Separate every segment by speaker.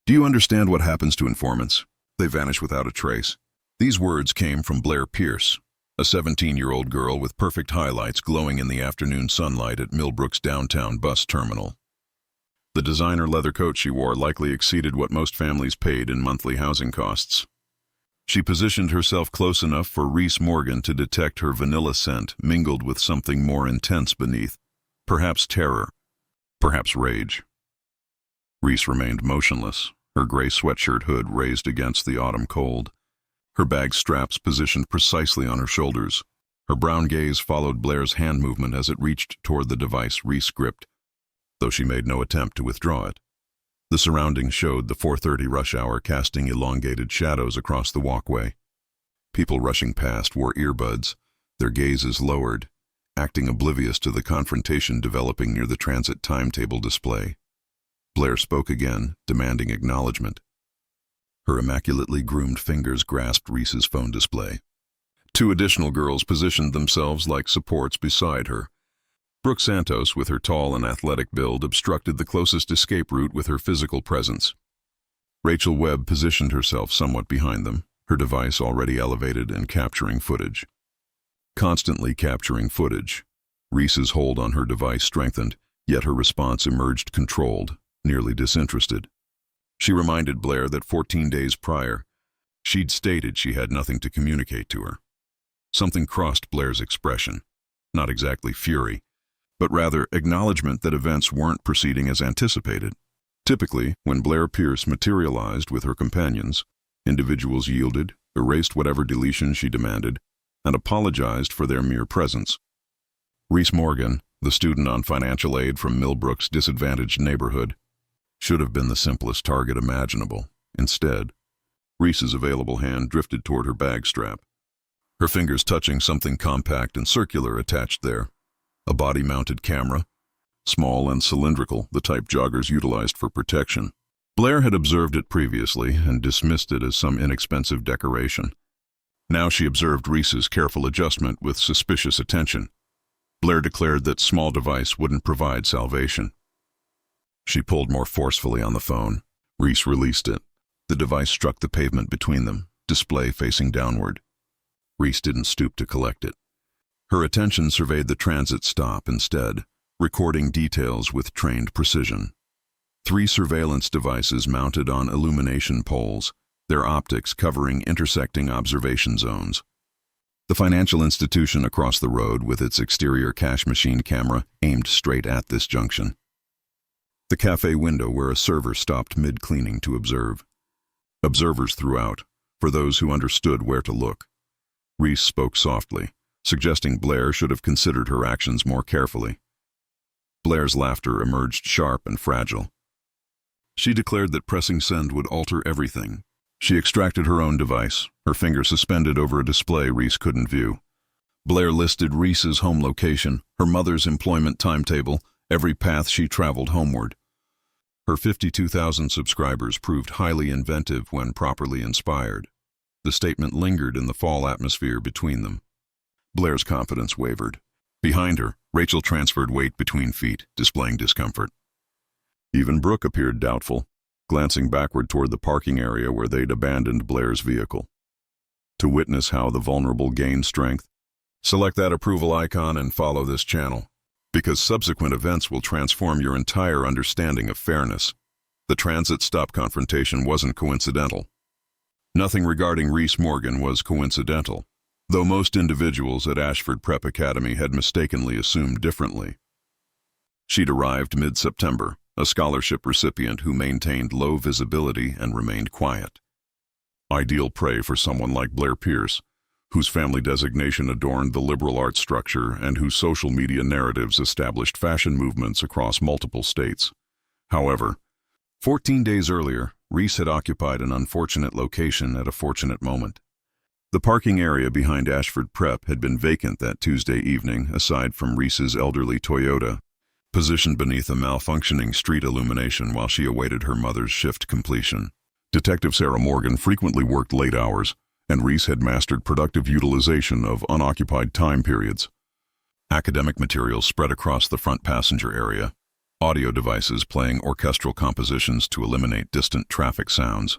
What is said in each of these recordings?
Speaker 1: Do you understand what happens to informants? They vanish without a trace. These words came from Blair Pierce, a 17-year-old girl with perfect highlights glowing in the afternoon sunlight at Millbrook's downtown bus terminal. The designer leather coat she wore likely exceeded what most families paid in monthly housing costs. She positioned herself close enough for Reese Morgan to detect her vanilla scent mingled with something more intense beneath, perhaps terror, perhaps rage. Reese remained motionless, her gray sweatshirt hood raised against the autumn cold, her bag straps positioned precisely on her shoulders. Her brown gaze followed Blair's hand movement as it reached toward the device Reese gripped, though she made no attempt to withdraw it. The surroundings showed the 4:30 rush hour casting elongated shadows across the walkway. People rushing past wore earbuds, their gazes lowered, acting oblivious to the confrontation developing near the transit timetable display. Blair spoke again, demanding acknowledgement. Her immaculately groomed fingers grasped Reese's phone display. Two additional girls positioned themselves like supports beside her. Brooke Santos, with her tall and athletic build, obstructed the closest escape route with her physical presence. Rachel Webb positioned herself somewhat behind them, her device already elevated and capturing footage. Constantly capturing footage. Reese's hold on her device strengthened, yet her response emerged controlled, nearly disinterested. She reminded Blair that 14 days prior, she'd stated she had nothing to communicate to her. Something crossed Blair's expression, not exactly fury, but rather acknowledgement that events weren't proceeding as anticipated. Typically, when Blair Pierce materialized with her companions, individuals yielded, erased whatever deletion she demanded, and apologized for their mere presence. Reese Morgan, the student on financial aid from Millbrook's disadvantaged neighborhood, should have been the simplest target imaginable. Instead, Reese's available hand drifted toward her bag strap, her fingers touching something compact and circular attached there. A body-mounted camera, small and cylindrical, the type joggers utilized for protection. Blair had observed it previously and dismissed it as some inexpensive decoration. Now she observed Reese's careful adjustment with suspicious attention. Blair declared that small device wouldn't provide salvation. She pulled more forcefully on the phone. Reese released it. The device struck the pavement between them, display facing downward. Reese didn't stoop to collect it. Her attention surveyed the transit stop instead, recording details with trained precision. 3 surveillance devices mounted on illumination poles, their optics covering intersecting observation zones. The financial institution across the road with its exterior cash machine camera aimed straight at this junction. The cafe window where a server stopped mid-cleaning to observe. Observers throughout, for those who understood where to look. Reese spoke softly, suggesting Blair should have considered her actions more carefully. Blair's laughter emerged sharp and fragile. She declared that pressing send would alter everything. She extracted her own device, her finger suspended over a display Reese couldn't view. Blair listed Reese's home location, her mother's employment timetable, every path she traveled homeward. Her 52,000 subscribers proved highly inventive when properly inspired. The statement lingered in the fall atmosphere between them. Blair's confidence wavered. Behind her, Rachel transferred weight between feet, displaying discomfort. Even Brooke appeared doubtful, glancing backward toward the parking area where they'd abandoned Blair's vehicle. To witness how the vulnerable gain strength, select that approval icon and follow this channel, because subsequent events will transform your entire understanding of fairness. The transit stop confrontation wasn't coincidental. Nothing regarding Reese Morgan was coincidental, though most individuals at Ashford Prep Academy had mistakenly assumed differently. She'd arrived mid-September, a scholarship recipient who maintained low visibility and remained quiet. Ideal prey for someone like Blair Pierce, whose family designation adorned the liberal arts structure and whose social media narratives established fashion movements across multiple states. However, 14 days earlier, Reese had occupied an unfortunate location at a fortunate moment. The parking area behind Ashford Prep had been vacant that Tuesday evening, aside from Reese's elderly Toyota, positioned beneath a malfunctioning street illumination while she awaited her mother's shift completion. Detective Sarah Morgan frequently worked late hours, and Reese had mastered productive utilization of unoccupied time periods. Academic materials spread across the front passenger area, audio devices playing orchestral compositions to eliminate distant traffic sounds.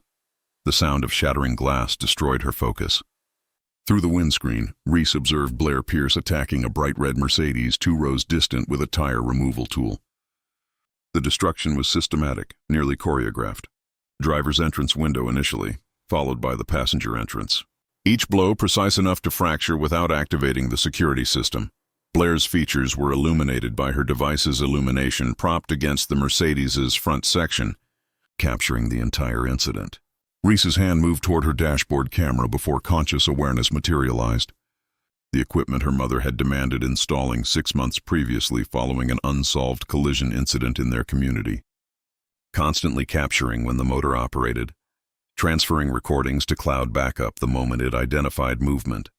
Speaker 1: The sound of shattering glass destroyed her focus. Through the windscreen, Reese observed Blair Pierce attacking a bright red Mercedes 2 rows distant with a tire removal tool. The destruction was systematic, nearly choreographed. Driver's entrance window initially, followed by the passenger entrance. Each blow precise enough to fracture without activating the security system. Blair's features were illuminated by her device's illumination propped against the Mercedes's front section, capturing the entire incident. Reese's hand moved toward her dashboard camera before conscious awareness materialized. The equipment her mother had demanded installing 6 months previously following an unsolved collision incident in their community. Constantly capturing when the motor operated, transferring recordings to cloud backup the moment it identified movement.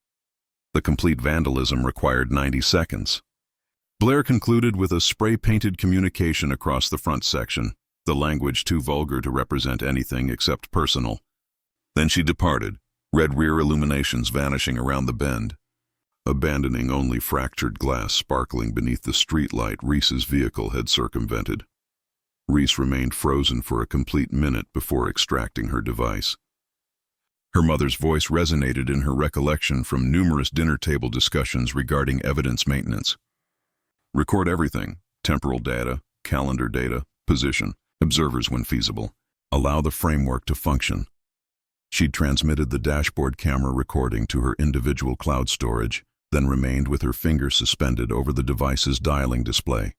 Speaker 1: The complete vandalism required 90 seconds. Blair concluded with a spray-painted communication across the front section, the language too vulgar to represent anything except personal. Then she departed, red rear illuminations vanishing around the bend. Abandoning only fractured glass sparkling beneath the streetlight Reese's vehicle had circumvented. Reese remained frozen for a complete minute before extracting her device. Her mother's voice resonated in her recollection from numerous dinner table discussions regarding evidence maintenance. Record everything: temporal data, calendar data, position, observers when feasible. Allow the framework to function. She'd transmitted the dashboard camera recording to her individual cloud storage, then remained with her finger suspended over the device's dialing display.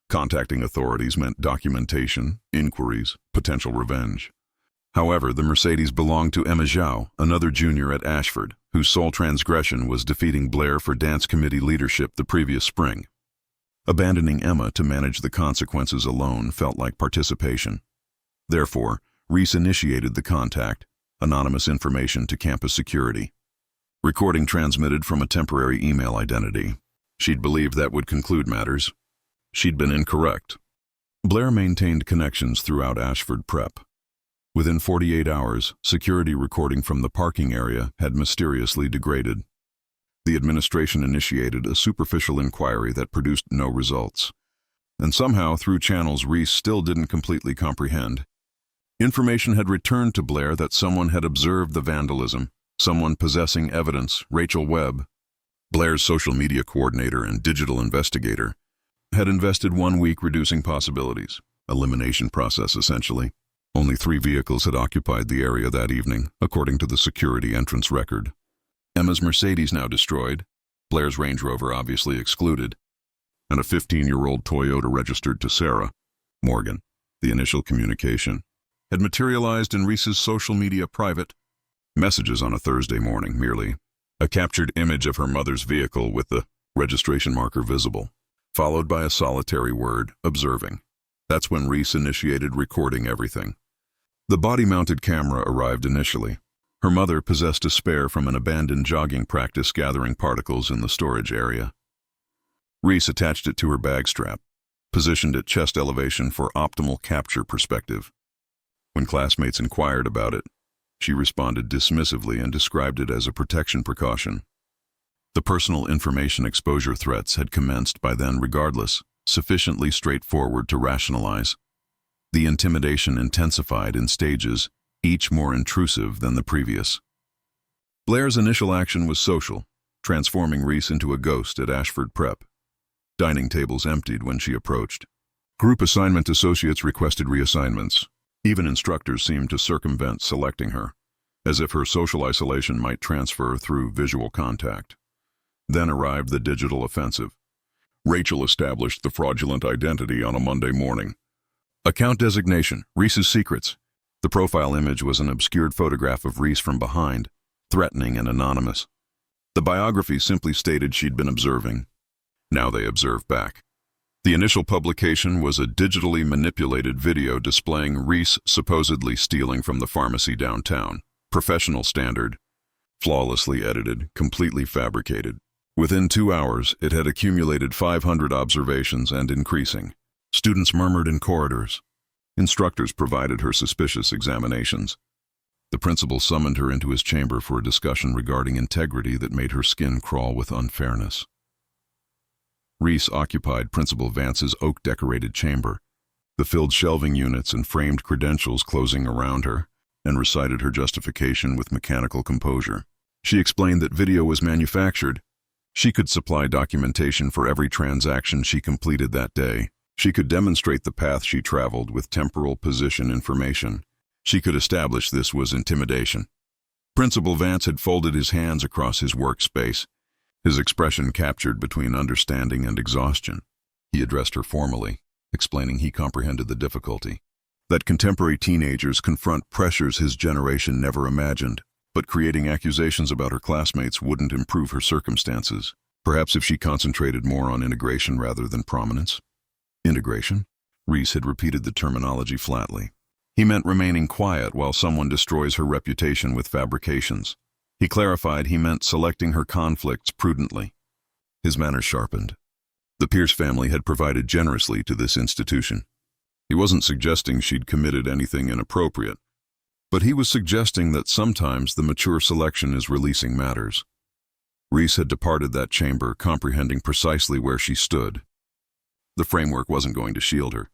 Speaker 1: Contacting authorities meant documentation, inquiries, potential revenge. However, the Mercedes belonged to Emma Zhao, another junior at Ashford, whose sole transgression was defeating Blair for dance committee leadership the previous spring. Abandoning Emma to manage the consequences alone felt like participation. Therefore, Reese initiated the contact, anonymous information to campus security. Recording transmitted from a temporary email identity. She'd believed that would conclude matters. She'd been incorrect. Blair maintained connections throughout Ashford Prep. Within 48 hours, security recording from the parking area had mysteriously degraded. The administration initiated a superficial inquiry that produced no results. And somehow, through channels Reese still didn't completely comprehend, information had returned to Blair that someone had observed the vandalism, someone possessing evidence, Rachel Webb, Blair's social media coordinator and digital investigator, had invested 1 week reducing possibilities. Elimination process, essentially. Only 3 vehicles had occupied the area that evening, according to the security entrance record. Emma's Mercedes now destroyed, Blair's Range Rover obviously excluded, and a 15-year-old Toyota registered to Sarah Morgan. The initial communication had materialized in Reese's social media private messages on a Thursday morning, merely a captured image of her mother's vehicle with the registration marker visible, followed by a solitary word, observing. That's when Reese initiated recording everything. The body-mounted camera arrived initially. Her mother possessed a spare from an abandoned jogging practice gathering particles in the storage area. Reese attached it to her bag strap, positioned at chest elevation for optimal capture perspective. When classmates inquired about it, she responded dismissively and described it as a protection precaution. The personal information exposure threats had commenced by then regardless, sufficiently straightforward to rationalize. The intimidation intensified in stages, each more intrusive than the previous. Blair's initial action was social, transforming Reese into a ghost at Ashford Prep. Dining tables emptied when she approached. Group assignment associates requested reassignments. Even instructors seemed to circumvent selecting her, as if her social isolation might transfer through visual contact. Then arrived the digital offensive. Rachel established the fraudulent identity on a Monday morning. Account designation, Reese's Secrets. The profile image was an obscured photograph of Reese from behind, threatening and anonymous. The biography simply stated she'd been observing. Now they observed back. The initial publication was a digitally manipulated video displaying Reese supposedly stealing from the pharmacy downtown. Professional standard. Flawlessly edited, completely fabricated. Within 2 hours, it had accumulated 500 observations and increasing. Students murmured in corridors. Instructors provided her suspicious examinations. The principal summoned her into his chamber for a discussion regarding integrity that made her skin crawl with unfairness. Reese occupied Principal Vance's oak-decorated chamber, the filled shelving units and framed credentials closing around her, and recited her justification with mechanical composure. She explained that video was manufactured. She could supply documentation for every transaction she completed that day. She could demonstrate the path she traveled with temporal position information. She could establish this was intimidation. Principal Vance had folded his hands across his workspace, his expression captured between understanding and exhaustion. He addressed her formally, explaining he comprehended the difficulty. That contemporary teenagers confront pressures his generation never imagined, but creating accusations about her classmates wouldn't improve her circumstances. Perhaps if she concentrated more on integration rather than prominence. Integration? Reese had repeated the terminology flatly. He meant remaining quiet while someone destroys her reputation with fabrications. He clarified he meant selecting her conflicts prudently. His manner sharpened. The Pierce family had provided generously to this institution. He wasn't suggesting she'd committed anything inappropriate, but he was suggesting that sometimes the mature selection is releasing matters. Reese had departed that chamber comprehending precisely where she stood. The framework wasn't going to shield her.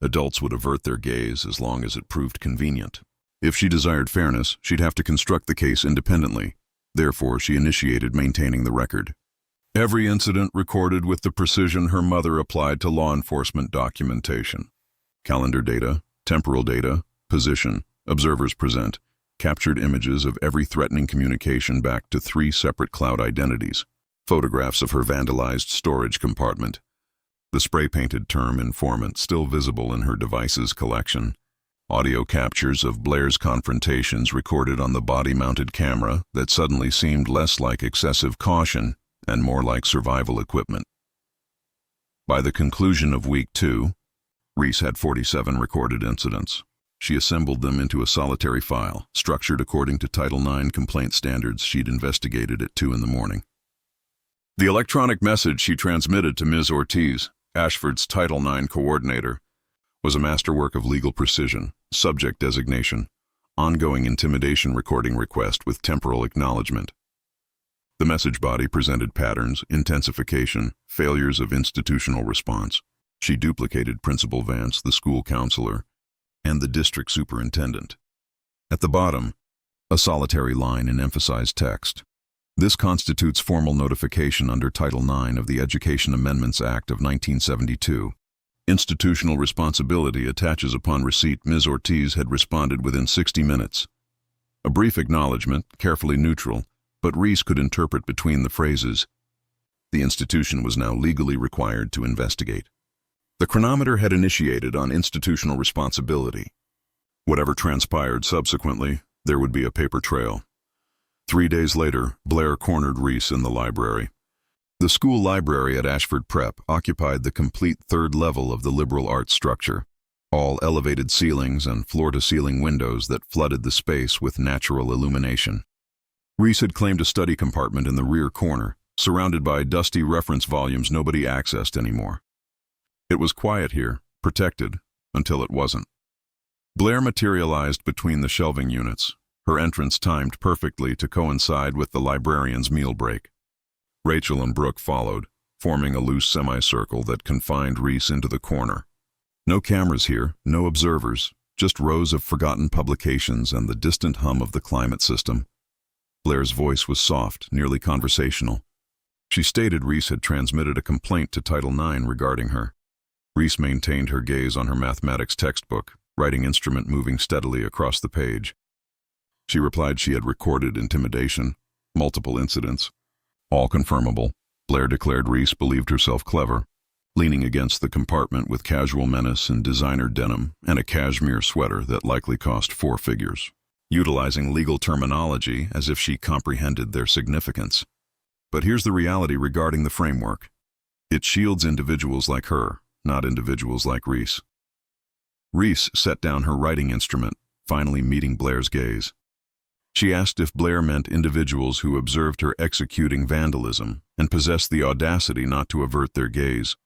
Speaker 1: Adults would avert their gaze as long as it proved convenient. If she desired fairness, she'd have to construct the case independently. Therefore, she initiated maintaining the record. Every incident recorded with the precision her mother applied to law enforcement documentation. Calendar data, temporal data, position, observers present, captured images of every threatening communication back to 3 separate cloud identities, photographs of her vandalized storage compartment, the spray-painted term informant still visible in her devices collection, audio captures of Blair's confrontations recorded on the body-mounted camera that suddenly seemed less like excessive caution and more like survival equipment. By the conclusion of week 2, Reese had 47 recorded incidents. She assembled them into a solitary file, structured according to Title IX complaint standards she'd investigated at 2 in the morning. The electronic message she transmitted to Ms. Ortiz, Ashford's Title IX coordinator, was a masterwork of legal precision, subject designation, ongoing intimidation recording request with temporal acknowledgement. The message body presented patterns, intensification, failures of institutional response. She duplicated Principal Vance, the school counselor, and the district superintendent. At the bottom, a solitary line in emphasized text. This constitutes formal notification under Title IX of the Education Amendments Act of 1972. Institutional responsibility attaches upon receipt. Ms. Ortiz had responded within 60 minutes. A brief acknowledgement, carefully neutral, but Reese could interpret between the phrases. The institution was now legally required to investigate. The chronometer had initiated on institutional responsibility. Whatever transpired subsequently, there would be a paper trail. 3 days later, Blair cornered Reese in the library. The school library at Ashford Prep occupied the complete 3rd level of the liberal arts structure, all elevated ceilings and floor-to-ceiling windows that flooded the space with natural illumination. Reese had claimed a study compartment in the rear corner, surrounded by dusty reference volumes nobody accessed anymore. It was quiet here, protected, until it wasn't. Blair materialized between the shelving units, her entrance timed perfectly to coincide with the librarian's meal break. Rachel and Brooke followed, forming a loose semicircle that confined Reese into the corner. No cameras here, no observers, just rows of forgotten publications and the distant hum of the climate system. Blair's voice was soft, nearly conversational. She stated Reese had transmitted a complaint to Title IX regarding her. Reese maintained her gaze on her mathematics textbook, writing instrument moving steadily across the page. She replied she had recorded intimidation, multiple incidents, all confirmable. Blair declared Reese believed herself clever, leaning against the compartment with casual menace in designer denim and a cashmere sweater that likely cost 4 figures, utilizing legal terminology as if she comprehended their significance. But here's the reality regarding the framework. It shields individuals like her, not individuals like Reese. Reese set down her writing instrument, finally meeting Blair's gaze. She asked if Blair meant individuals who observed her executing vandalism and possessed the audacity not to avert their gaze.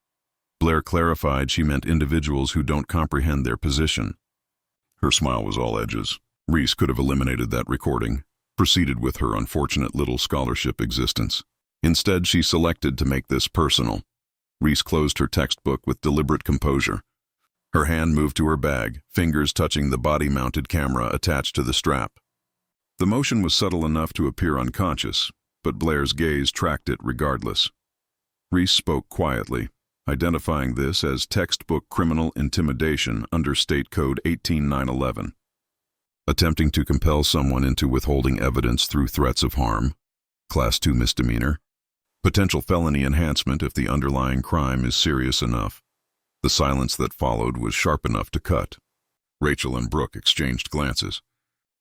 Speaker 1: Blair clarified she meant individuals who don't comprehend their position. Her smile was all edges. Reese could have eliminated that recording, proceeded with her unfortunate little scholarship existence. Instead, she selected to make this personal. Reese closed her textbook with deliberate composure. Her hand moved to her bag, fingers touching the body-mounted camera attached to the strap. The motion was subtle enough to appear unconscious, but Blair's gaze tracked it regardless. Reese spoke quietly, identifying this as textbook criminal intimidation under State Code 18911. Attempting to compel someone into withholding evidence through threats of harm, Class 2 misdemeanor. Potential felony enhancement if the underlying crime is serious enough. The silence that followed was sharp enough to cut. Rachel and Brooke exchanged glances.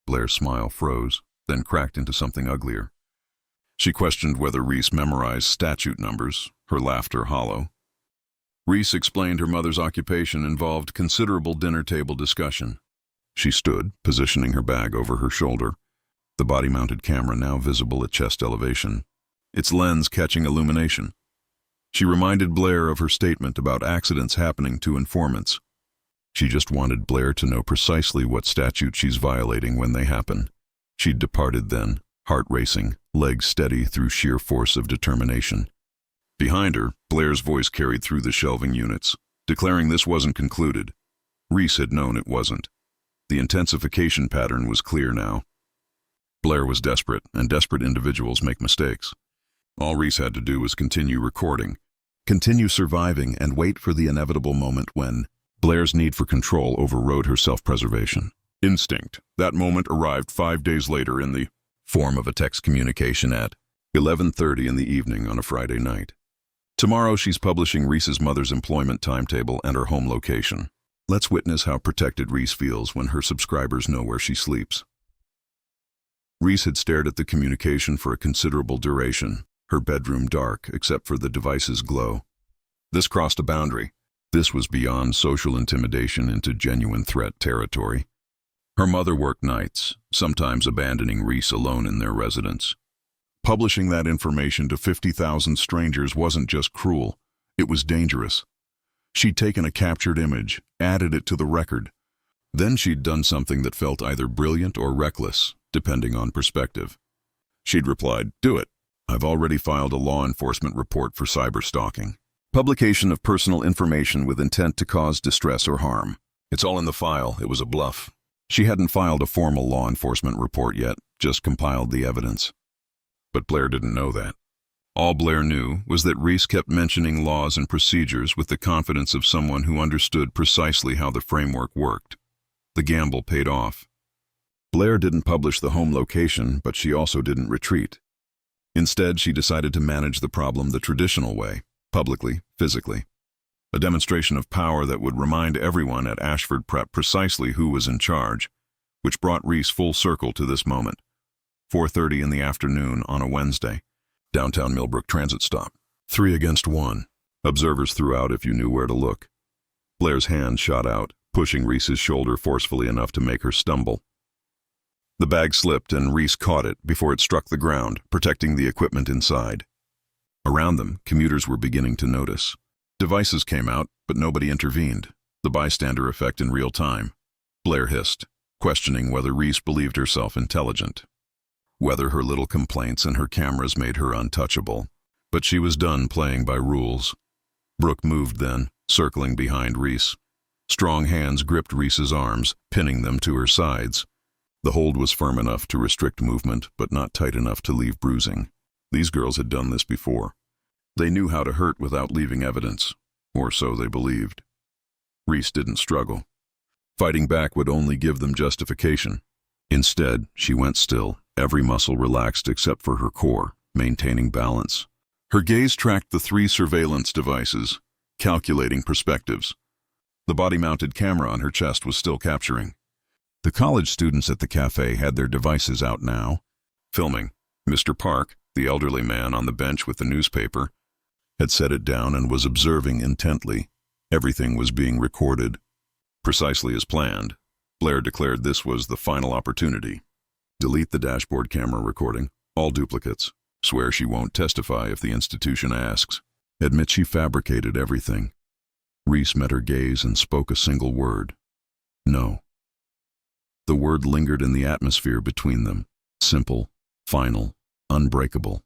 Speaker 1: Blair's smile froze, then cracked into something uglier. She questioned whether Reese memorized statute numbers, her laughter hollow. Reese explained her mother's occupation involved considerable dinner table discussion. She stood, positioning her bag over her shoulder, the body-mounted camera now visible at chest elevation, its lens catching illumination. She reminded Blair of her statement about accidents happening to informants. She just wanted Blair to know precisely what statute she's violating when they happen. She'd departed then, heart racing, legs steady through sheer force of determination. Behind her, Blair's voice carried through the shelving units, declaring this wasn't concluded. Reese had known it wasn't. The intensification pattern was clear now. Blair was desperate, and desperate individuals make mistakes. All Reese had to do was continue recording, continue surviving, and wait for the inevitable moment when Blair's need for control overrode her self-preservation. Instinct. That moment arrived 5 days later in the form of a text communication at 11:30 in the evening on a Friday night. Tomorrow she's publishing Reese's mother's employment timetable and her home location. Let's witness how protected Reese feels when her subscribers know where she sleeps. Reese had stared at the communication for a considerable duration, her bedroom dark except for the device's glow. This crossed a boundary. This was beyond social intimidation into genuine threat territory. Her mother worked nights, sometimes abandoning Reese alone in their residence. Publishing that information to 50,000 strangers wasn't just cruel, it was dangerous. She'd taken a captured image, added it to the record. Then she'd done something that felt either brilliant or reckless, depending on perspective. She'd replied, "Do it. I've already filed a law enforcement report for cyberstalking. Publication of personal information with intent to cause distress or harm. It's all in the file, it was a bluff." She hadn't filed a formal law enforcement report yet, just compiled the evidence. But Blair didn't know that. All Blair knew was that Reese kept mentioning laws and procedures with the confidence of someone who understood precisely how the framework worked. The gamble paid off. Blair didn't publish the home location, but she also didn't retreat. Instead, she decided to manage the problem the traditional way, publicly, physically. A demonstration of power that would remind everyone at Ashford Prep precisely who was in charge, which brought Reese full circle to this moment. 4:30 in the afternoon on a Wednesday. Downtown Millbrook transit stop. 3 against 1. Observers throughout if you knew where to look. Blair's hand shot out, pushing Reese's shoulder forcefully enough to make her stumble. The bag slipped and Reese caught it before it struck the ground, protecting the equipment inside. Around them, commuters were beginning to notice. Devices came out, but nobody intervened. The bystander effect in real time. Blair hissed, questioning whether Reese believed herself intelligent, whether her little complaints and her cameras made her untouchable. But she was done playing by rules. Brooke moved then, circling behind Reese. Strong hands gripped Reese's arms, pinning them to her sides. The hold was firm enough to restrict movement, but not tight enough to leave bruising. These girls had done this before. They knew how to hurt without leaving evidence, or so they believed. Reese didn't struggle. Fighting back would only give them justification. Instead, she went still, every muscle relaxed except for her core, maintaining balance. Her gaze tracked the 3 surveillance devices, calculating perspectives. The body-mounted camera on her chest was still capturing. The college students at the cafe had their devices out now, filming. Mr. Park, the elderly man on the bench with the newspaper, had set it down and was observing intently. Everything was being recorded. Precisely as planned, Blair declared this was the final opportunity. Delete the dashboard camera recording, all duplicates. Swear she won't testify if the institution asks. Admit she fabricated everything. Reese met her gaze and spoke a single word. No. The word lingered in the atmosphere between them. Simple, final, unbreakable.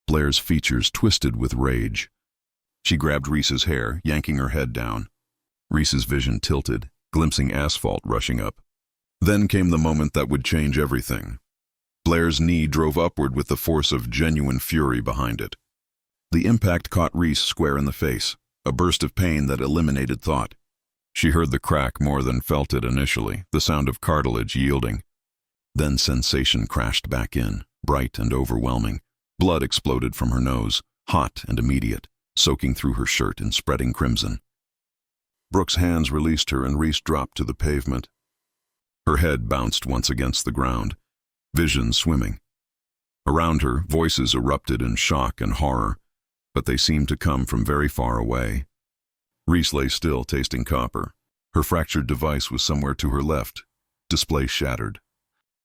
Speaker 1: Blair's features twisted with rage. She grabbed Reese's hair, yanking her head down. Reese's vision tilted, glimpsing asphalt rushing up. Then came the moment that would change everything. Blair's knee drove upward with the force of genuine fury behind it. The impact caught Reese square in the face, a burst of pain that eliminated thought. She heard the crack more than felt it initially, the sound of cartilage yielding. Then sensation crashed back in, bright and overwhelming. Blood exploded from her nose, hot and immediate, soaking through her shirt and spreading crimson. Brooks' hands released her and Reese dropped to the pavement. Her head bounced once against the ground, vision swimming. Around her, voices erupted in shock and horror, but they seemed to come from very far away. Reese lay still, tasting copper. Her fractured device was somewhere to her left, display shattered.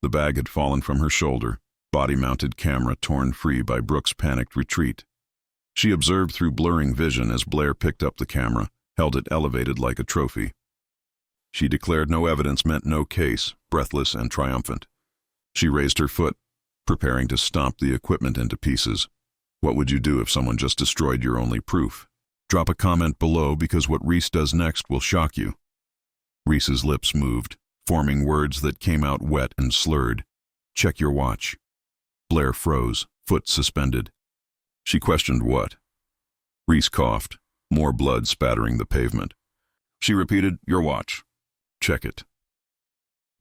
Speaker 1: The bag had fallen from her shoulder, body-mounted camera torn free by Brooks' panicked retreat. She observed through blurring vision as Blair picked up the camera, held it elevated like a trophy. She declared no evidence meant no case, breathless and triumphant. She raised her foot, preparing to stomp the equipment into pieces. What would you do if someone just destroyed your only proof? Drop a comment below because what Reese does next will shock you. Reese's lips moved, forming words that came out wet and slurred. Check your watch. Blair froze, foot suspended. She questioned what? Reese coughed, more blood spattering the pavement. She repeated, your watch. Check it.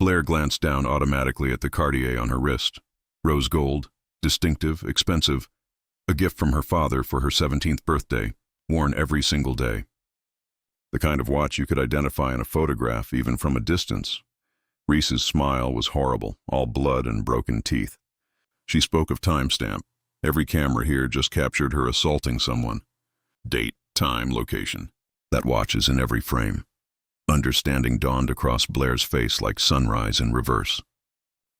Speaker 1: Blair glanced down automatically at the Cartier on her wrist. Rose gold, distinctive, expensive, a gift from her father for her 17th birthday, worn every single day. The kind of watch you could identify in a photograph, even from a distance. Reese's smile was horrible, all blood and broken teeth. She spoke of timestamp. Every camera here just captured her assaulting someone. Date, time, location. That watch is in every frame. Understanding dawned across Blair's face like sunrise in reverse.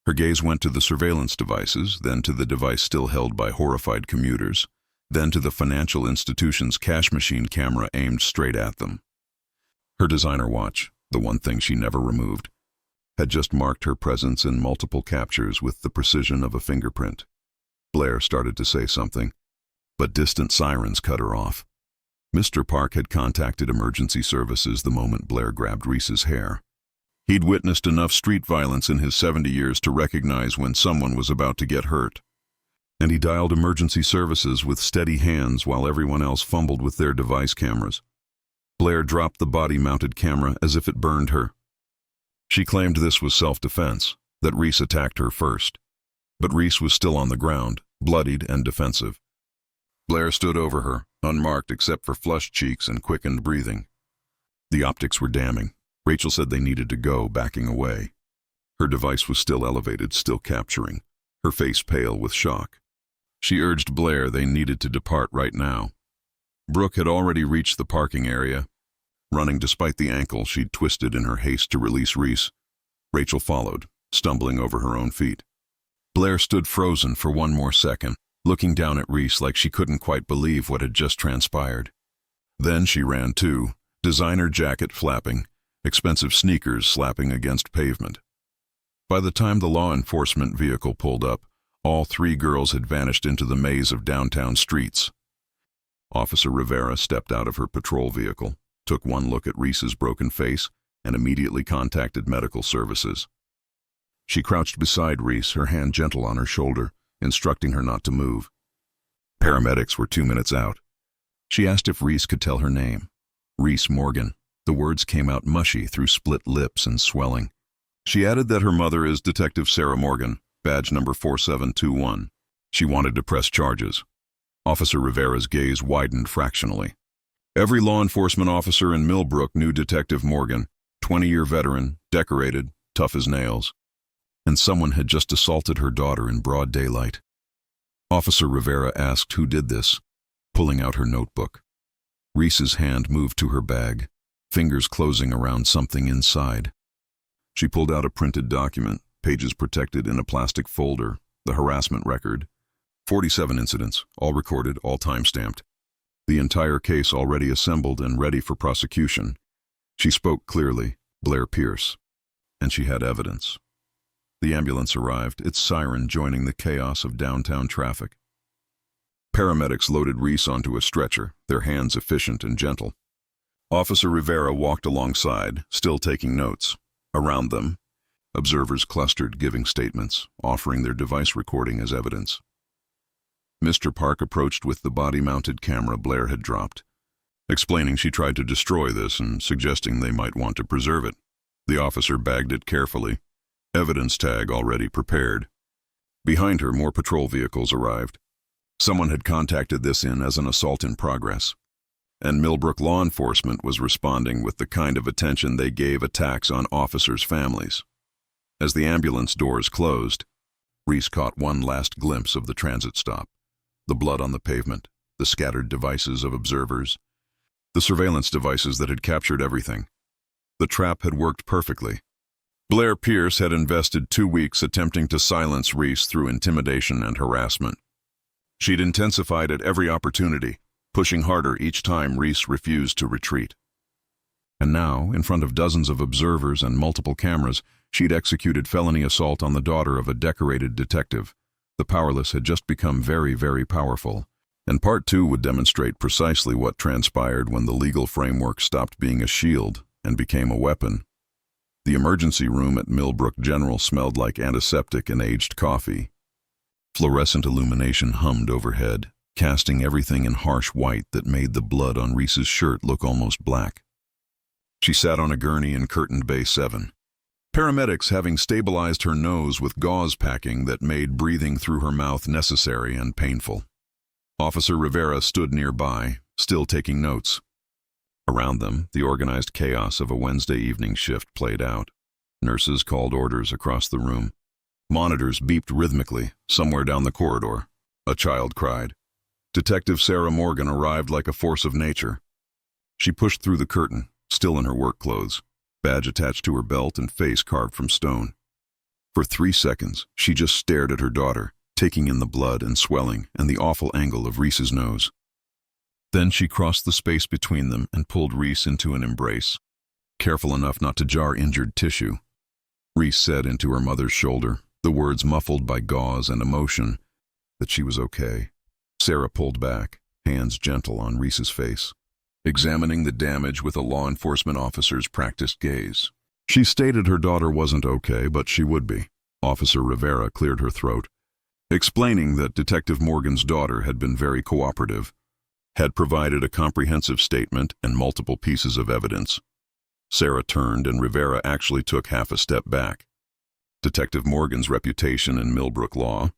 Speaker 1: Her gaze went to the surveillance devices, then to the device still held by horrified commuters, then to the financial institution's cash machine camera aimed straight at them. Her designer watch, the one thing she never removed, had just marked her presence in multiple captures with the precision of a fingerprint. Blair started to say something, but distant sirens cut her off. Mr. Park had contacted emergency services the moment Blair grabbed Reese's hair. He'd witnessed enough street violence in his 70 years to recognize when someone was about to get hurt. And he dialed emergency services with steady hands while everyone else fumbled with their device cameras. Blair dropped the body-mounted camera as if it burned her. She claimed this was self-defense, that Reese attacked her first. But Reese was still on the ground, bloodied and defensive. Blair stood over her, unmarked except for flushed cheeks and quickened breathing. The optics were damning. Rachel said they needed to go, backing away. Her device was still elevated, still capturing, her face pale with shock. She urged Blair they needed to depart right now. Brooke had already reached the parking area, running despite the ankle she'd twisted in her haste to release Reese. Rachel followed, stumbling over her own feet. Blair stood frozen for one more second, looking down at Reese like she couldn't quite believe what had just transpired. Then she ran too, designer jacket flapping, expensive sneakers slapping against pavement. By the time the law enforcement vehicle pulled up, all three girls had vanished into the maze of downtown streets. Officer Rivera stepped out of her patrol vehicle, took one look at Reese's broken face, and immediately contacted medical services. She crouched beside Reese, her hand gentle on her shoulder, instructing her not to move. Paramedics were 2 minutes out. She asked if Reese could tell her name. Reese Morgan. The words came out mushy through split lips and swelling. She added that her mother is Detective Sarah Morgan, badge number 4721. She wanted to press charges. Officer Rivera's gaze widened fractionally. Every law enforcement officer in Millbrook knew Detective Morgan, 20-year veteran, decorated, tough as nails. And someone had just assaulted her daughter in broad daylight. Officer Rivera asked who did this, pulling out her notebook. Reese's hand moved to her bag, fingers closing around something inside. She pulled out a printed document, pages protected in a plastic folder, the harassment record. 47 incidents, all recorded, all time-stamped. The entire case already assembled and ready for prosecution. She spoke clearly, Blair Pierce. And she had evidence. The ambulance arrived, its siren joining the chaos of downtown traffic. Paramedics loaded Reese onto a stretcher, their hands efficient and gentle. Officer Rivera walked alongside, still taking notes. Around them, observers clustered, giving statements, offering their device recording as evidence. Mr. Park approached with the body-mounted camera Blair had dropped, explaining she tried to destroy this and suggesting they might want to preserve it. The officer bagged it carefully, evidence tag already prepared. Behind her, more patrol vehicles arrived. Someone had contacted this in as an assault in progress, and Millbrook law enforcement was responding with the kind of attention they gave attacks on officers' families. As the ambulance doors closed, Reese caught one last glimpse of the transit stop, the blood on the pavement, the scattered devices of observers, the surveillance devices that had captured everything. The trap had worked perfectly. Blair Pierce had invested 2 weeks attempting to silence Reese through intimidation and harassment. She'd intensified at every opportunity, pushing harder each time Reese refused to retreat. And now, in front of dozens of observers and multiple cameras, she'd executed felony assault on the daughter of a decorated detective. The powerless had just become very, very powerful, and Part 2 would demonstrate precisely what transpired when the legal framework stopped being a shield and became a weapon. The emergency room at Millbrook General smelled like antiseptic and aged coffee. Fluorescent illumination hummed overhead, casting everything in harsh white that made the blood on Reese's shirt look almost black. She sat on a gurney in curtained Bay 7. Paramedics having stabilized her nose with gauze packing that made breathing through her mouth necessary and painful. Officer Rivera stood nearby, still taking notes. Around them, the organized chaos of a Wednesday evening shift played out. Nurses called orders across the room. Monitors beeped rhythmically, somewhere down the corridor. A child cried. Detective Sarah Morgan arrived like a force of nature. She pushed through the curtain, still in her work clothes, badge attached to her belt and face carved from stone. For 3 seconds, she just stared at her daughter, taking in the blood and swelling and the awful angle of Reese's nose. Then she crossed the space between them and pulled Reese into an embrace, careful enough not to jar injured tissue. Reese said into her mother's shoulder, the words muffled by gauze and emotion, that she was okay. Sarah pulled back, hands gentle on Reese's face, examining the damage with a law enforcement officer's practiced gaze. She stated her daughter wasn't okay, but she would be. Officer Rivera cleared her throat, explaining that Detective Morgan's daughter had been very cooperative, had provided a comprehensive statement and multiple pieces of evidence. Sarah turned and Rivera actually took half a step back. Detective Morgan's reputation in Millbrook law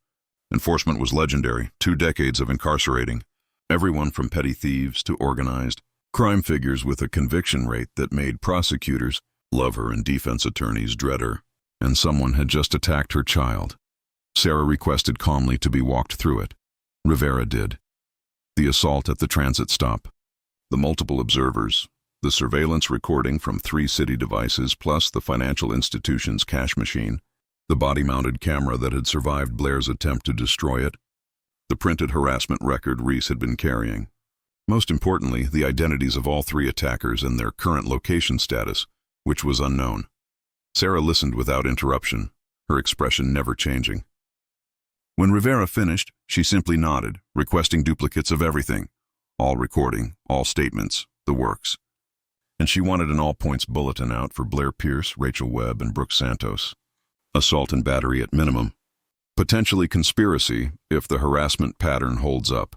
Speaker 1: enforcement was legendary, 2 decades of incarcerating, everyone from petty thieves to organized crime figures with a conviction rate that made prosecutors love her and defense attorneys dread her. And someone had just attacked her child. Sarah requested calmly to be walked through it. Rivera did. The assault at the transit stop, the multiple observers, the surveillance recording from 3 city devices plus the financial institution's cash machine, the body-mounted camera that had survived Blair's attempt to destroy it, the printed harassment record Reese had been carrying. Most importantly, the identities of all 3 attackers and their current location status, which was unknown. Sarah listened without interruption, her expression never changing. When Rivera finished, she simply nodded, requesting duplicates of everything, all recording, all statements, the works. And she wanted an all-points bulletin out for Blair Pierce, Rachel Webb, and Brooke Santos. Assault and battery at minimum. Potentially conspiracy if the harassment pattern holds up.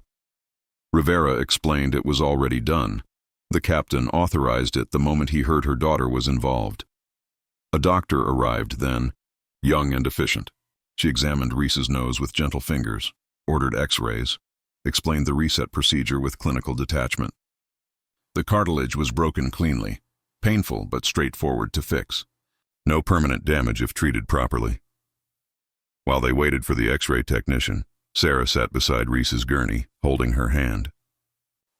Speaker 1: Rivera explained it was already done. The captain authorized it the moment he heard her daughter was involved. A doctor arrived then, young and efficient. She examined Reese's nose with gentle fingers, ordered x-rays, explained the reset procedure with clinical detachment. The cartilage was broken cleanly, painful but straightforward to fix. No permanent damage if treated properly. While they waited for the x-ray technician, Sarah sat beside Reese's gurney, holding her hand.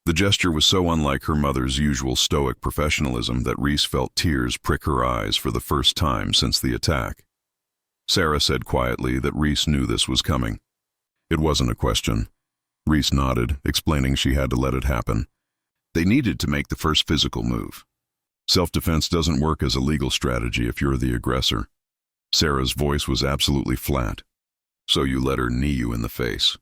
Speaker 1: The gesture was so unlike her mother's usual stoic professionalism that Reese felt tears prick her eyes for the first time since the attack. Sarah said quietly that Reese knew this was coming. It wasn't a question. Reese nodded, explaining she had to let it happen. They needed to make the first physical move. Self-defense doesn't work as a legal strategy if you're the aggressor. Sarah's voice was absolutely flat. So you let her knee you in the face.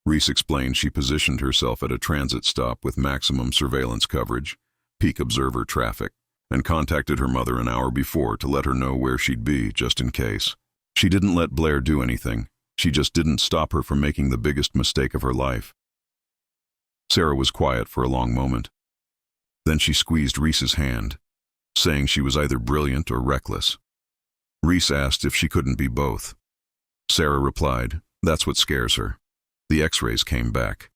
Speaker 1: Reese explained she positioned herself at a transit stop with maximum surveillance coverage, peak observer traffic, and contacted her mother an hour before to let her know where she'd be, just in case. She didn't let Blair do anything. She just didn't stop her from making the biggest mistake of her life. Sarah was quiet for a long moment. Then she squeezed Reese's hand, saying she was either brilliant or reckless. Reese asked if she couldn't be both. Sarah replied, "That's what scares her." The x-rays came back.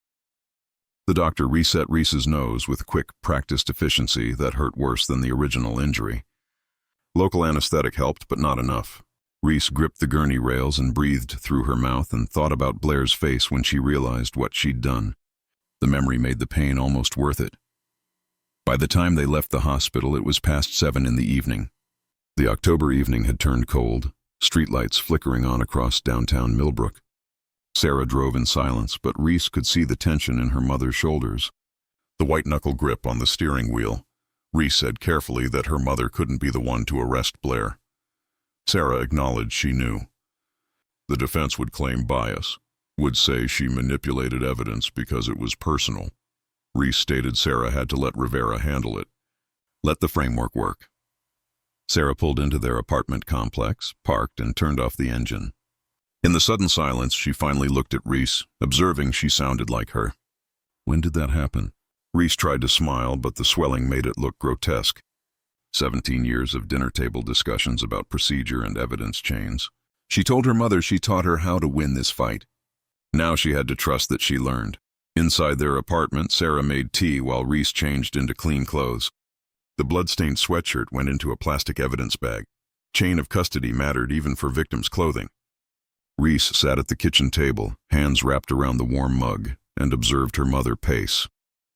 Speaker 1: The doctor reset Reese's nose with quick, practiced efficiency that hurt worse than the original injury. Local anesthetic helped, but not enough. Reese gripped the gurney rails and breathed through her mouth and thought about Blair's face when she realized what she'd done. The memory made the pain almost worth it. By the time they left the hospital, it was past 7 in the evening. The October evening had turned cold, streetlights flickering on across downtown Millbrook. Sarah drove in silence, but Reese could see the tension in her mother's shoulders. The white-knuckle grip on the steering wheel. Reese said carefully that her mother couldn't be the one to arrest Blair. Sarah acknowledged she knew. The defense would claim bias, would say she manipulated evidence because it was personal. Reese stated Sarah had to let Rivera handle it. Let the framework work. Sarah pulled into their apartment complex, parked, and turned off the engine. In the sudden silence, she finally looked at Reese, observing she sounded like her. "When did that happen?" Reese tried to smile, but the swelling made it look grotesque. 17 years of dinner-table discussions about procedure and evidence chains. She told her mother she taught her how to win this fight. Now she had to trust that she learned. Inside their apartment, Sarah made tea while Reese changed into clean clothes. The blood-stained sweatshirt went into a plastic evidence bag. Chain of custody mattered even for victims' clothing. Reese sat at the kitchen table, hands wrapped around the warm mug, and observed her mother pace.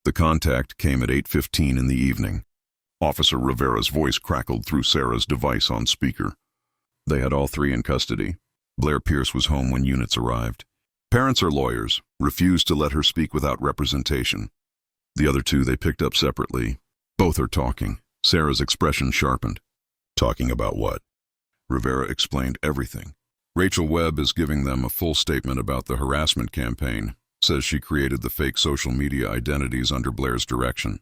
Speaker 1: The contact came at 8:15 in the evening. Officer Rivera's voice crackled through Sarah's device on speaker. They had all three in custody. Blair Pierce was home when units arrived. Parents or lawyers refused to let her speak without representation. The other two they picked up separately. Both are talking. Sarah's expression sharpened. Talking about what? Rivera explained everything. Rachel Webb is giving them a full statement about the harassment campaign, says she created the fake social media identities under Blair's direction.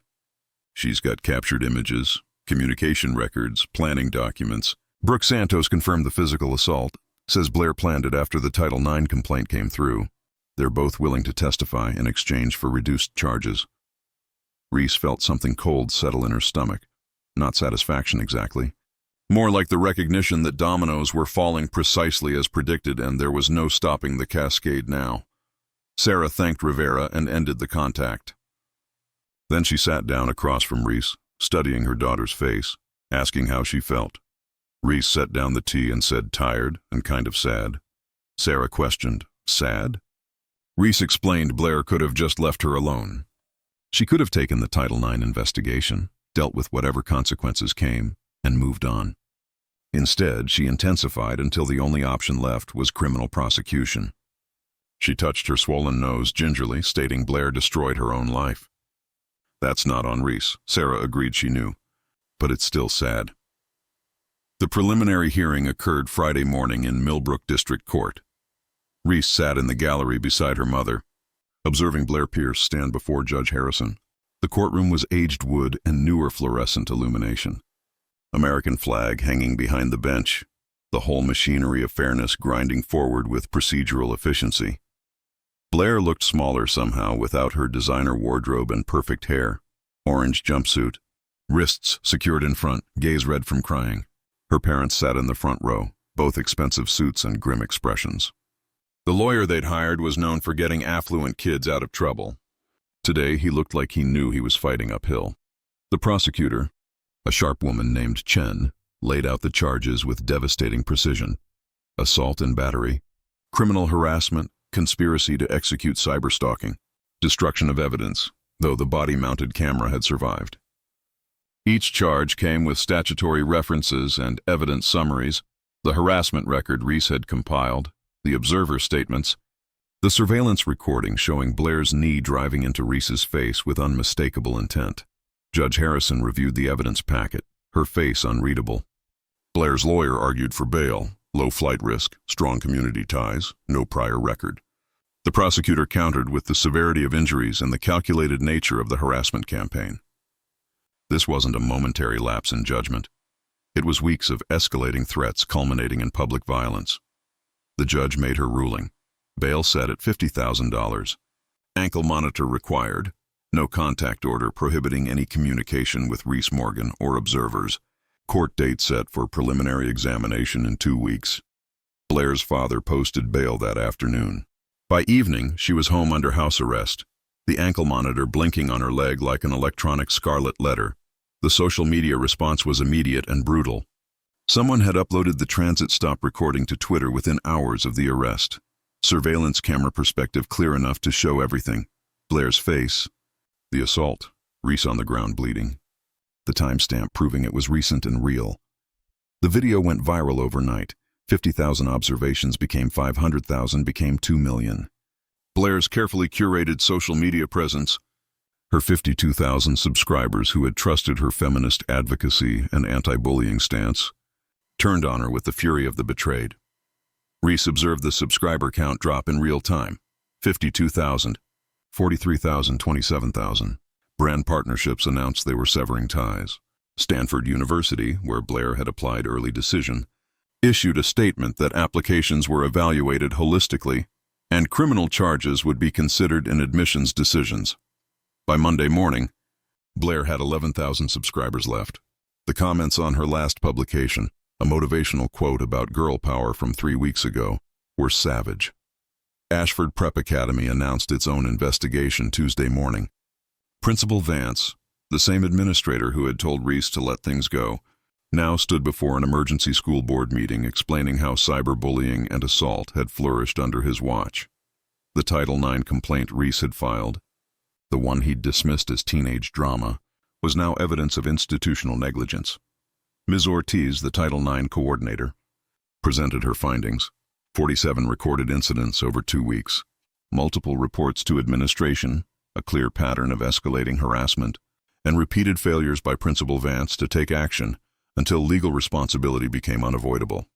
Speaker 1: She's got captured images, communication records, planning documents. Brooke Santos confirmed the physical assault, says Blair planned it after the Title IX complaint came through. They're both willing to testify in exchange for reduced charges. Reese felt something cold settle in her stomach. Not satisfaction exactly. More like the recognition that dominoes were falling precisely as predicted and there was no stopping the cascade now. Sarah thanked Rivera and ended the contact. Then she sat down across from Reese, studying her daughter's face, asking how she felt. Reese set down the tea and said tired and kind of sad. Sarah questioned, sad? Reese explained Blair could have just left her alone. She could have taken the Title IX investigation, dealt with whatever consequences came, and moved on. Instead, she intensified until the only option left was criminal prosecution. She touched her swollen nose gingerly, stating Blair destroyed her own life. That's not on Reese, Sarah agreed she knew, but it's still sad. The preliminary hearing occurred Friday morning in Millbrook District Court. Reese sat in the gallery beside her mother, observing Blair Pierce stand before Judge Harrison. The courtroom was aged wood and newer fluorescent illumination. American flag hanging behind the bench, the whole machinery of fairness grinding forward with procedural efficiency. Blair looked smaller somehow without her designer wardrobe and perfect hair, orange jumpsuit, wrists secured in front, gaze red from crying. Her parents sat in the front row, both expensive suits and grim expressions. The lawyer they'd hired was known for getting affluent kids out of trouble. Today he looked like he knew he was fighting uphill. The prosecutor, a sharp woman named Chen, laid out the charges with devastating precision. Assault and battery, criminal harassment, conspiracy to execute cyberstalking, destruction of evidence, though the body-mounted camera had survived. Each charge came with statutory references and evidence summaries, the harassment record Reese had compiled, the observer statements, the surveillance recording showing Blair's knee driving into Reese's face with unmistakable intent. Judge Harrison reviewed the evidence packet, her face unreadable. Blair's lawyer argued for bail, low flight risk, strong community ties, no prior record. The prosecutor countered with the severity of injuries and the calculated nature of the harassment campaign. This wasn't a momentary lapse in judgment. It was weeks of escalating threats culminating in public violence. The judge made her ruling. Bail set at $50,000. Ankle monitor required. No contact order prohibiting any communication with Reese Morgan or observers. Court date set for preliminary examination in 2 weeks. Blair's father posted bail that afternoon. By evening, she was home under house arrest, the ankle monitor blinking on her leg like an electronic scarlet letter. The social media response was immediate and brutal. Someone had uploaded the transit stop recording to Twitter within hours of the arrest. Surveillance camera perspective clear enough to show everything. Blair's face, the assault, Reese on the ground bleeding. The timestamp proving it was recent and real. The video went viral overnight. 50,000 observations became 500,000, became 2 million. Blair's carefully curated social media presence, her 52,000 subscribers who had trusted her feminist advocacy and anti-bullying stance, turned on her with the fury of the betrayed. Reese observed the subscriber count drop in real time. 52,000, 43,000, 27,000. Brand partnerships announced they were severing ties. Stanford University, where Blair had applied early decision, issued a statement that applications were evaluated holistically and criminal charges would be considered in admissions decisions. By Monday morning, Blair had 11,000 subscribers left. The comments on her last publication, a motivational quote about girl power from 3 weeks ago, were savage. Ashford Prep Academy announced its own investigation Tuesday morning. Principal Vance, the same administrator who had told Reese to let things go, now stood before an emergency school board meeting explaining how cyberbullying and assault had flourished under his watch. The Title IX complaint Reese had filed, the one he'd dismissed as teenage drama, was now evidence of institutional negligence. Ms. Ortiz, the Title IX coordinator, presented her findings. 47 recorded incidents over 2 weeks, multiple reports to administration, a clear pattern of escalating harassment, and repeated failures by Principal Vance to take action until legal responsibility became unavoidable.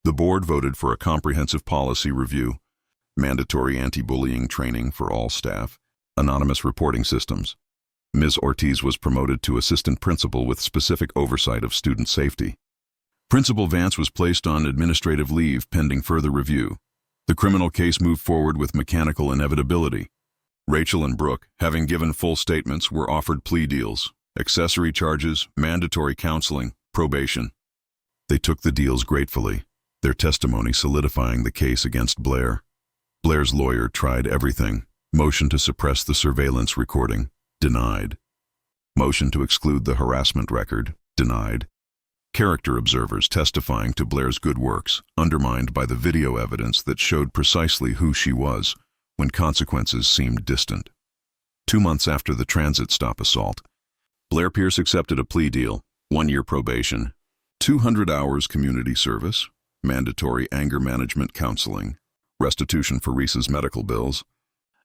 Speaker 1: The board voted for a comprehensive policy review, mandatory anti-bullying training for all staff, anonymous reporting systems. Ms. Ortiz was promoted to assistant principal with specific oversight of student safety. Principal Vance was placed on administrative leave pending further review. The criminal case moved forward with mechanical inevitability. Rachel and Brooke, having given full statements, were offered plea deals, accessory charges, mandatory counseling, probation. They took the deals gratefully, their testimony solidifying the case against Blair. Blair's lawyer tried everything. Motion to suppress the surveillance recording, denied. Motion to exclude the harassment record, denied. Character observers testifying to Blair's good works, undermined by the video evidence that showed precisely who she was when consequences seemed distant. 2 months after the transit stop assault, Blair Pierce accepted a plea deal, 1-year probation, 200 hours community service, mandatory anger management counseling, restitution for Reese's medical bills,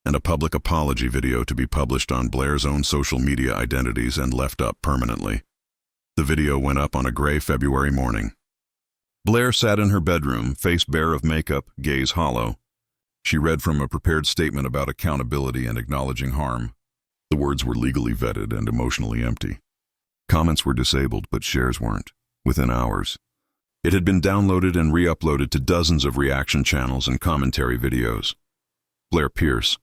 Speaker 1: and a public apology video to be published on Blair's own social media identities and left up permanently. The video went up on a gray February morning. Blair sat in her bedroom, face bare of makeup, gaze hollow. She read from a prepared statement about accountability and acknowledging harm. The words were legally vetted and emotionally empty. Comments were disabled, but shares weren't. Within hours, it had been downloaded and re-uploaded to dozens of reaction channels and commentary videos. Blair Pierce,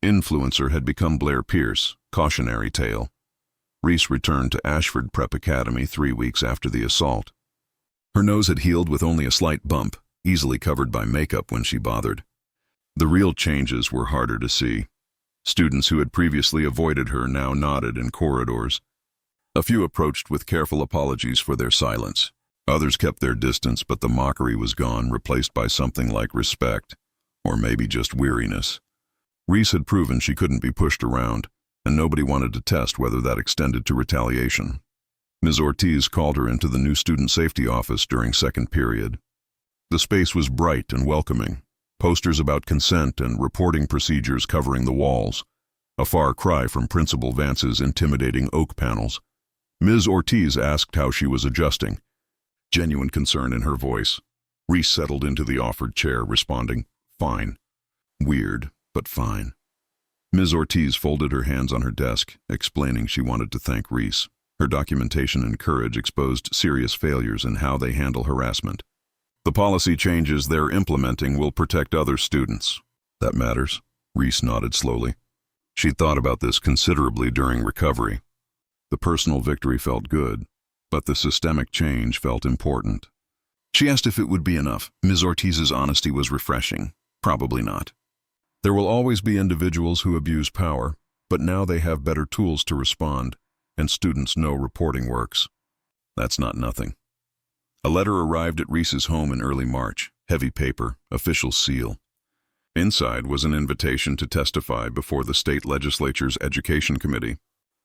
Speaker 1: influencer, had become Blair Pierce, cautionary tale. Reese returned to Ashford Prep Academy 3 weeks after the assault. Her nose had healed with only a slight bump, easily covered by makeup when she bothered. The real changes were harder to see. Students who had previously avoided her now nodded in corridors. A few approached with careful apologies for their silence. Others kept their distance, but the mockery was gone, replaced by something like respect, or maybe just weariness. Reese had proven she couldn't be pushed around, and nobody wanted to test whether that extended to retaliation. Ms. Ortiz called her into the new student safety office during second period. The space was bright and welcoming, posters about consent and reporting procedures covering the walls, a far cry from Principal Vance's intimidating oak panels. Ms. Ortiz asked how she was adjusting, genuine concern in her voice. Reese settled into the offered chair, responding, "Fine." Weird, but fine. Ms. Ortiz folded her hands on her desk, explaining she wanted to thank Reese. Her documentation and courage exposed serious failures in how they handle harassment. The policy changes they're implementing will protect other students. That matters. Reese nodded slowly. She'd thought about this considerably during recovery. The personal victory felt good, but the systemic change felt important. She asked if it would be enough. Ms. Ortiz's honesty was refreshing. Probably not. There will always be individuals who abuse power, but now they have better tools to respond, and students know reporting works. That's not nothing. A letter arrived at Reese's home in early March, heavy paper, official seal. Inside was an invitation to testify before the state legislature's education committee.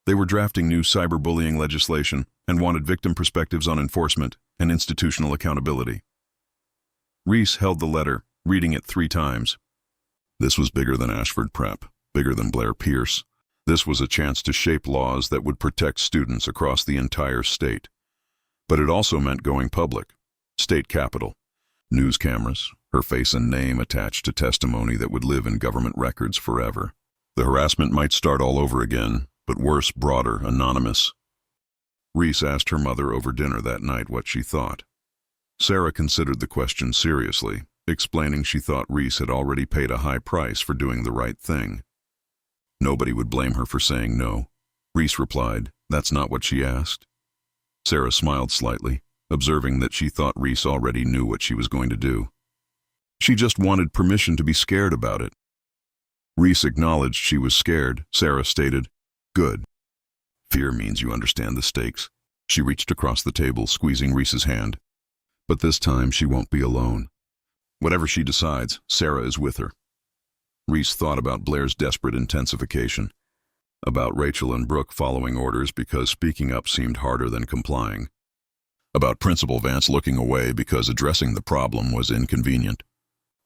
Speaker 1: They were drafting new cyberbullying legislation and wanted victim perspectives on enforcement and institutional accountability. Reese held the letter, reading it 3 times. This was bigger than Ashford Prep, bigger than Blair Pierce. This was a chance to shape laws that would protect students across the entire state. But it also meant going public. State capitol. News cameras, her face and name attached to testimony that would live in government records forever. The harassment might start all over again, but worse, broader, anonymous. Reese asked her mother over dinner that night what she thought. Sarah considered the question seriously, explaining she thought Reese had already paid a high price for doing the right thing. Nobody would blame her for saying no. Reese replied, "That's not what she asked." Sarah smiled slightly, observing that she thought Reese already knew what she was going to do. She just wanted permission to be scared about it. Reese acknowledged she was scared. Sarah stated, "Good. Fear means you understand the stakes." She reached across the table, squeezing Reese's hand. "But this time she won't be alone. Whatever she decides, Sarah is with her." Reese thought about Blair's desperate intensification, about Rachel and Brooke following orders because speaking up seemed harder than complying, about Principal Vance looking away because addressing the problem was inconvenient,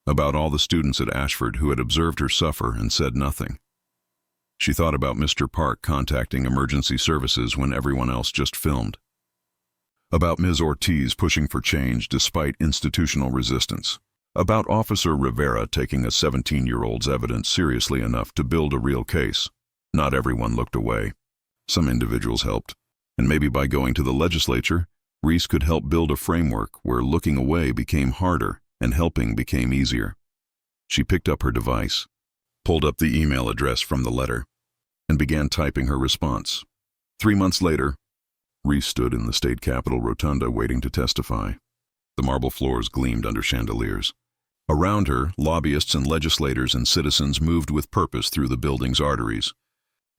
Speaker 1: about all the students at Ashford who had observed her suffer and said nothing. She thought about Mr. Park contacting emergency services when everyone else just filmed, about Ms. Ortiz pushing for change despite institutional resistance, about Officer Rivera taking a 17-year-old's evidence seriously enough to build a real case. Not everyone looked away. Some individuals helped, and maybe by going to the legislature, Reese could help build a framework where looking away became harder and helping became easier. She picked up her device, pulled up the email address from the letter, and began typing her response. 3 months later, Reese stood in the state capitol rotunda waiting to testify. The marble floors gleamed under chandeliers. Around her, lobbyists and legislators and citizens moved with purpose through the building's arteries.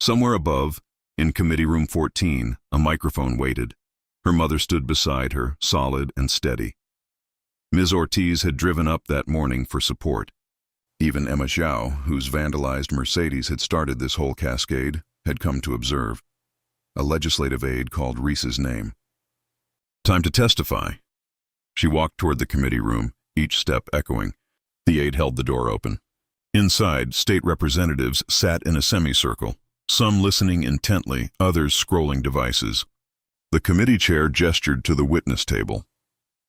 Speaker 1: Somewhere above, in Committee Room 14, a microphone waited. Her mother stood beside her, solid and steady. Ms. Ortiz had driven up that morning for support. Even Emma Zhao, whose vandalized Mercedes had started this whole cascade, had come to observe. A legislative aide called Reese's name. "Time to testify." She walked toward the committee room, each step echoing. The aide held the door open. Inside, state representatives sat in a semicircle, some listening intently, others scrolling devices. The committee chair gestured to the witness table.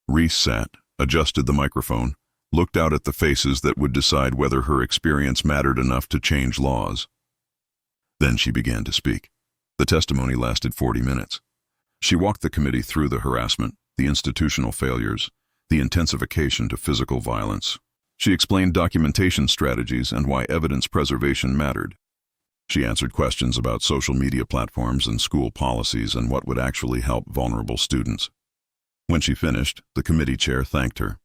Speaker 1: Reese sat, adjusted the microphone, looked out at the faces that would decide whether her experience mattered enough to change laws. Then she began to speak. The testimony lasted 40 minutes. She walked the committee through the harassment, the institutional failures, the intensification to physical violence. She explained documentation strategies and why evidence preservation mattered. She answered questions about social media platforms and school policies and what would actually help vulnerable students. When she finished, the committee chair thanked her.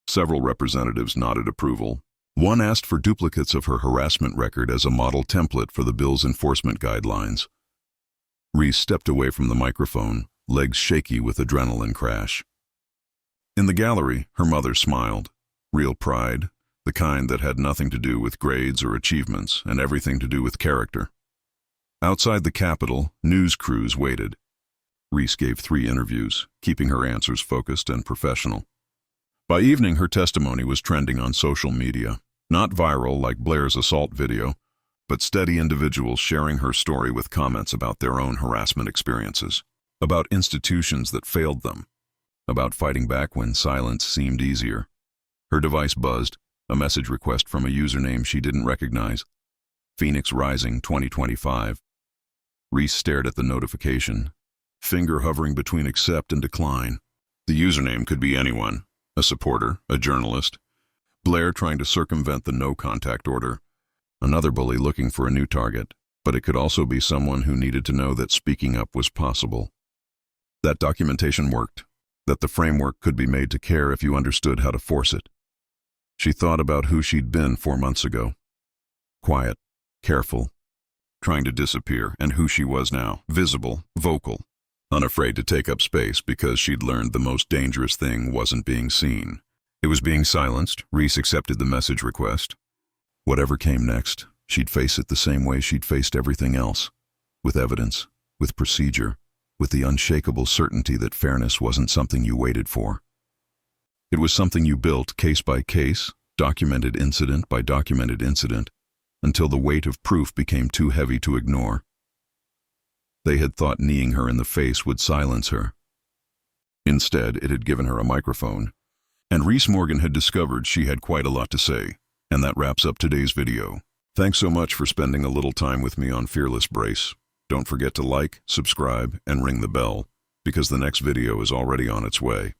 Speaker 1: Several representatives nodded approval. One asked for duplicates of her harassment record as a model template for the bill's enforcement guidelines. Reese stepped away from the microphone, legs shaky with adrenaline crash. In the gallery, her mother smiled. Real pride, the kind that had nothing to do with grades or achievements and everything to do with character. Outside the Capitol, news crews waited. Reese gave 3 interviews, keeping her answers focused and professional. By evening, her testimony was trending on social media, not viral like Blair's assault video, but steady individuals sharing her story with comments about their own harassment experiences, about institutions that failed them, about fighting back when silence seemed easier. Her device buzzed. A message request from a username she didn't recognize. Phoenix Rising 2025. Reese stared at the notification, finger hovering between accept and decline. The username could be anyone, a supporter, a journalist, Blair trying to circumvent the no-contact order, another bully looking for a new target, but it could also be someone who needed to know that speaking up was possible. That documentation worked, that the framework could be made to care if you understood how to force it. She thought about who she'd been 4 months ago. Quiet, careful, trying to disappear, and who she was now, visible, vocal, unafraid to take up space because she'd learned the most dangerous thing wasn't being seen. It was being silenced. Reese accepted the message request. Whatever came next, she'd face it the same way she'd faced everything else, with evidence, with procedure, with the unshakable certainty that fairness wasn't something you waited for. It was something you built case by case, documented incident by documented incident, until the weight of proof became too heavy to ignore. They had thought kneeing her in the face would silence her. Instead, it had given her a microphone. And Reese Morgan had discovered she had quite a lot to say. And that wraps up today's video. Thanks so much for spending a little time with me on Fearless Brace. Don't forget to like, subscribe, and ring the bell, because the next video is already on its way.